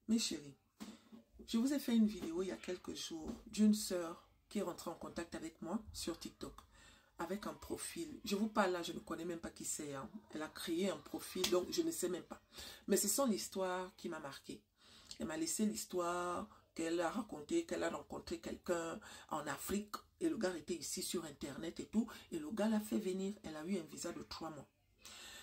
Mes chéris, je vous ai fait une vidéo il y a quelques jours d'une sœur qui est rentrée en contact avec moi sur TikTok avec un profil. Je vous parle là, je ne connais même pas qui c'est. Hein. Elle a créé un profil, donc je ne sais même pas. Mais c'est son histoire qui m'a marqué. Elle m'a laissé l'histoire qu'elle a racontée, qu'elle a rencontré quelqu'un en Afrique et le gars était ici sur Internet et tout. Et le gars l'a fait venir. Elle a eu un visa de 3 mois.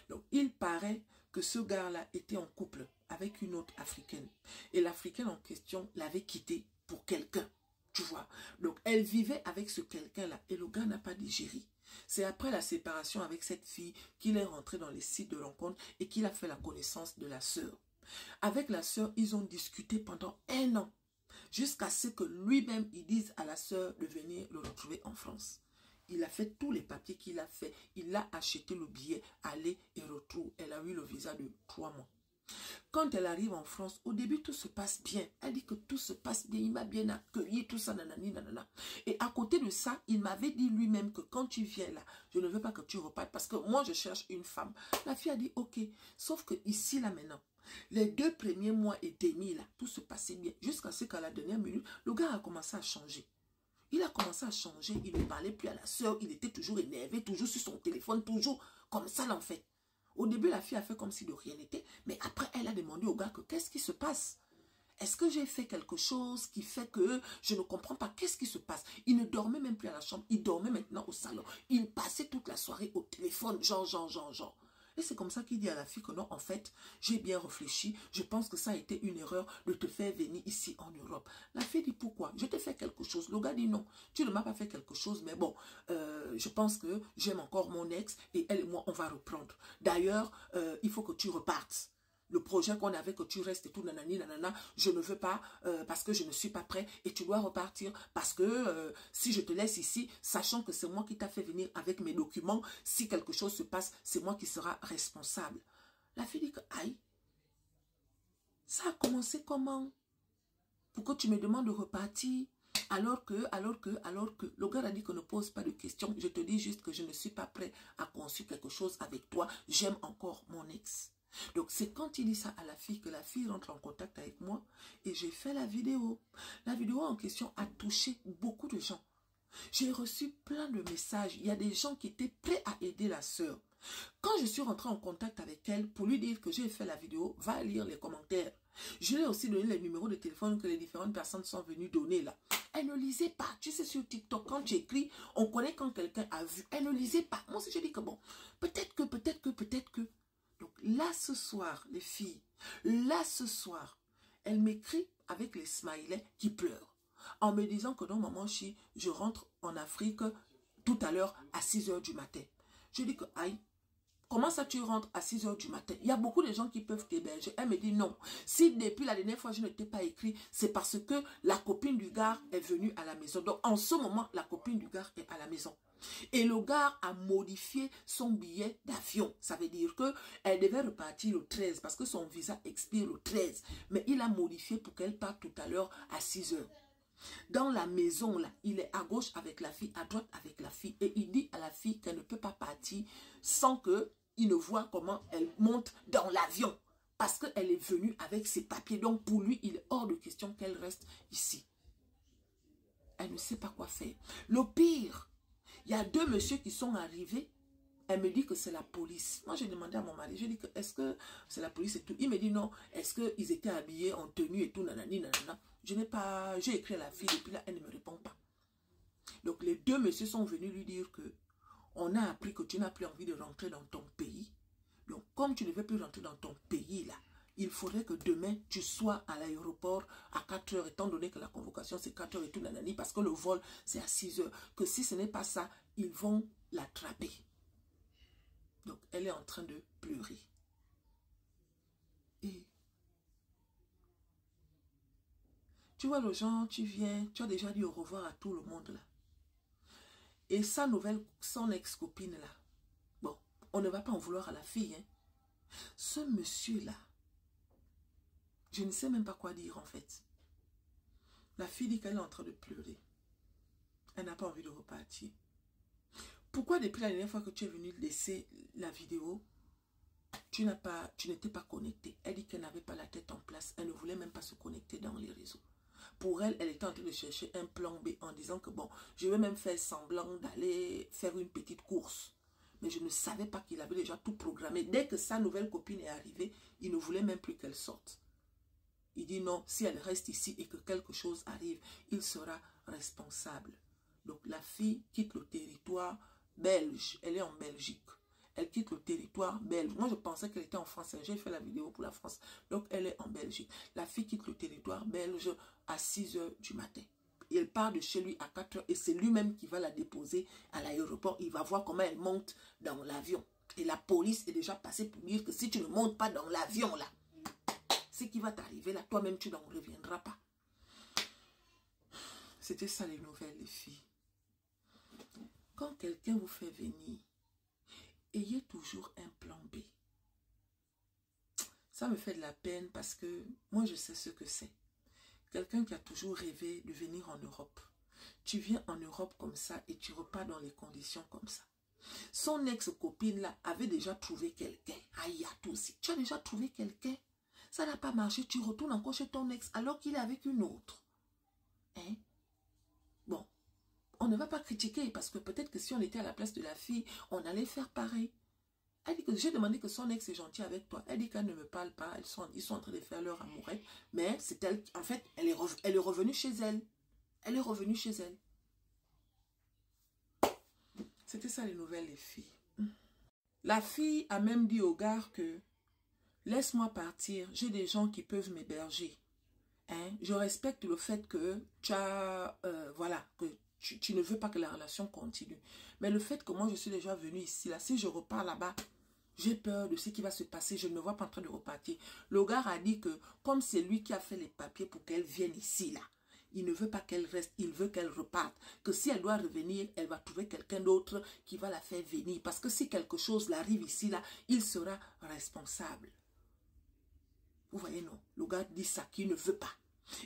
Donc, il paraît que ce gars-là était en couple avec une autre Africaine. Et l'Africaine en question l'avait quitté pour quelqu'un, tu vois. Donc, elle vivait avec ce quelqu'un-là et le gars n'a pas digéré. C'est après la séparation avec cette fille qu'il est rentré dans les sites de rencontre et qu'il a fait la connaissance de la sœur. Avec la sœur, ils ont discuté pendant 1 an. Jusqu'à ce que lui-même, il dise à la sœur de venir le retrouver en France. Il a fait tous les papiers qu'il a fait. Il a acheté le billet, aller et retour. Elle a eu le visa de 3 mois. Quand elle arrive en France, au début, tout se passe bien. Elle dit que tout se passe bien. Il m'a bien accueilli, tout ça, nanani, nanana. Et à côté de ça, il m'avait dit lui-même que quand tu viens là, je ne veux pas que tu repartes parce que moi, je cherche une femme. La fille a dit, ok. Sauf que ici, là, maintenant, les 2 premiers mois et demi, là, tout se passait bien. Jusqu'à ce qu'à la dernière minute, le gars a commencé à changer. Il a commencé à changer, il ne parlait plus à la sœur, il était toujours énervé, toujours sur son téléphone, toujours comme ça en fait. Au début, la fille a fait comme si de rien n'était, mais après, elle a demandé au gars que qu'est-ce qui se passe? Est-ce que j'ai fait quelque chose qui fait que je ne comprends pas? Qu'est-ce qui se passe? Il ne dormait même plus à la chambre, il dormait maintenant au salon. Il passait toute la soirée au téléphone, genre. Et c'est comme ça qu'il dit à la fille que non, en fait, j'ai bien réfléchi. Je pense que ça a été une erreur de te faire venir ici en Europe. La fille dit pourquoi? Je t'ai fait quelque chose. Le gars dit non, tu ne m'as pas fait quelque chose, mais bon, je pense que j'aime encore mon ex et elle et moi, on va reprendre. D'ailleurs, il faut que tu repartes. Le projet qu'on avait, que tu restes et tout, nanani, nanana, je ne veux pas parce que je ne suis pas prêt et tu dois repartir parce que si je te laisse ici, sachant que c'est moi qui t'ai fait venir avec mes documents, si quelque chose se passe, c'est moi qui sera responsable. La fille dit que, aïe, ça a commencé comment? Pourquoi tu me demandes de repartir alors que, le gars a dit qu'on ne pose pas de questions, je te dis juste que je ne suis pas prêt à construire quelque chose avec toi, j'aime encore mon ex. Donc, c'est quand il dit ça à la fille que la fille rentre en contact avec moi et j'ai fait la vidéo. La vidéo en question a touché beaucoup de gens. J'ai reçu plein de messages. Il y a des gens qui étaient prêts à aider la sœur. Quand je suis rentrée en contact avec elle pour lui dire que j'ai fait la vidéo, va lire les commentaires. Je lui ai aussi donné les numéros de téléphone que les différentes personnes sont venues donner là. Elle ne lisait pas. Tu sais, sur TikTok, quand tu écris, on connaît quand quelqu'un a vu. Elle ne lisait pas. Moi aussi, je dis que bon, peut-être que. Donc là, ce soir, les filles, là, ce soir, elle m'écrit avec les smileys qui pleurent. En me disant que non, maman, je rentre en Afrique tout à l'heure à 6 h du matin. Je dis que, aïe, comment ça tu rentres à 6 h du matin? Il y a beaucoup de gens qui peuvent t'héberger. Elle me dit non. Si depuis la dernière fois je ne t'ai pas écrit, c'est parce que la copine du gars est venue à la maison. Donc en ce moment, la copine du gars est à la maison. Et le gars a modifié son billet d'avion. Ça veut dire que elle devait repartir le 13 parce que son visa expire le 13. Mais il a modifié pour qu'elle parte tout à l'heure à 6 h. Dans la maison, là, il est à gauche avec la fille, à droite avec la fille. Et il dit à la fille qu'elle ne peut pas partir sans qu'il ne voit comment elle monte dans l'avion. Parce qu'elle est venue avec ses papiers. Donc pour lui, il est hors de question qu'elle reste ici. Elle ne sait pas quoi faire. Le pire, il y a 2 messieurs qui sont arrivés. Elle me dit que c'est la police. Moi, j'ai demandé à mon mari, je dis que est-ce que c'est la police et tout. Il me dit non, est-ce qu'ils étaient habillés en tenue et tout, nanani, nanana. Je n'ai pas, j'ai écrit à la fille, depuis là, elle ne me répond pas. Donc, les 2 messieurs sont venus lui dire que on a appris que tu n'as plus envie de rentrer dans ton pays. Donc, comme tu ne veux plus rentrer dans ton pays, là, il faudrait que demain, tu sois à l'aéroport à 4 h, étant donné que la convocation, c'est 4 h et tout, nanani, parce que le vol, c'est à 6 h. Que si ce n'est pas ça, ils vont l'attraper. Donc, elle est en train de pleurer. Et tu vois, le genre, tu viens, tu as déjà dit au revoir à tout le monde là. Et sa nouvelle, son ex-copine là, bon, on ne va pas en vouloir à la fille. Hein. Ce monsieur-là, je ne sais même pas quoi dire en fait. La fille dit qu'elle est en train de pleurer. Elle n'a pas envie de repartir. Pourquoi depuis la dernière fois que tu es venu laisser la vidéo, tu n'étais pas connecté. Elle dit qu'elle n'avait pas la tête en place. Elle ne voulait même pas se connecter dans les réseaux. Pour elle, elle était en train de chercher un plan B en disant que bon, je vais même faire semblant d'aller faire une petite course. Mais je ne savais pas qu'il avait déjà tout programmé. Dès que sa nouvelle copine est arrivée, il ne voulait même plus qu'elle sorte. Il dit non, si elle reste ici et que quelque chose arrive, il sera responsable. Donc la fille quitte le territoire belge. Elle est en Belgique. Elle quitte le territoire belge. Moi, je pensais qu'elle était en France. J'ai fait la vidéo pour la France. Donc, elle est en Belgique. La fille quitte le territoire belge à 6 h du matin. Il part de chez lui à 4 h et c'est lui-même qui va la déposer à l'aéroport. Il va voir comment elle monte dans l'avion. Et la police est déjà passée pour dire que si tu ne montes pas dans l'avion, là, ce qui va t'arriver là, toi-même, tu n'en reviendras pas. C'était ça les nouvelles, les filles. Quand quelqu'un vous fait venir, ayez toujours un plan B. Ça me fait de la peine parce que moi, je sais ce que c'est. Quelqu'un qui a toujours rêvé de venir en Europe. Tu viens en Europe comme ça et tu repars dans les conditions comme ça. Son ex-copine là avait déjà trouvé quelqu'un. Aïe, toi aussi. Tu as déjà trouvé quelqu'un. Ça n'a pas marché. Tu retournes encore chez ton ex alors qu'il est avec une autre. Hein? Bon. On ne va pas critiquer parce que peut-être que si on était à la place de la fille, on allait faire pareil. Elle dit que j'ai demandé que son ex est gentil avec toi. Elle dit qu'elle ne me parle pas. Ils sont en train de faire leur amourette. Mais c'est elle, en fait, elle est revenue chez elle. Elle est revenue chez elle. C'était ça les nouvelles, les filles. La fille a même dit au gars que laisse-moi partir. J'ai des gens qui peuvent m'héberger. Hein? Je respecte le fait que tu as, voilà, que tu ne veux pas que la relation continue. Mais le fait que moi, je suis déjà venue ici, là, si je repars là-bas, j'ai peur de ce qui va se passer. Je ne me vois pas en train de repartir. Le gars a dit que, comme c'est lui qui a fait les papiers pour qu'elle vienne ici, là, il ne veut pas qu'elle reste, il veut qu'elle reparte. Que si elle doit revenir, elle va trouver quelqu'un d'autre qui va la faire venir. Parce que si quelque chose l'arrive ici, là, il sera responsable. Vous voyez, non? Le gars dit ça, qu'il ne veut pas.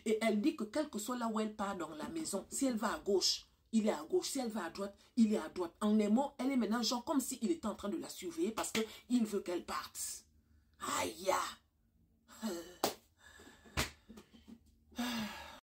Et elle dit que quel que soit là où elle part dans la maison, si elle va à gauche, il est à gauche. Si elle va à droite, il est à droite. En les mots, elle est maintenant genre comme s'il était en train de la surveiller parce qu'il veut qu'elle parte. Aïe!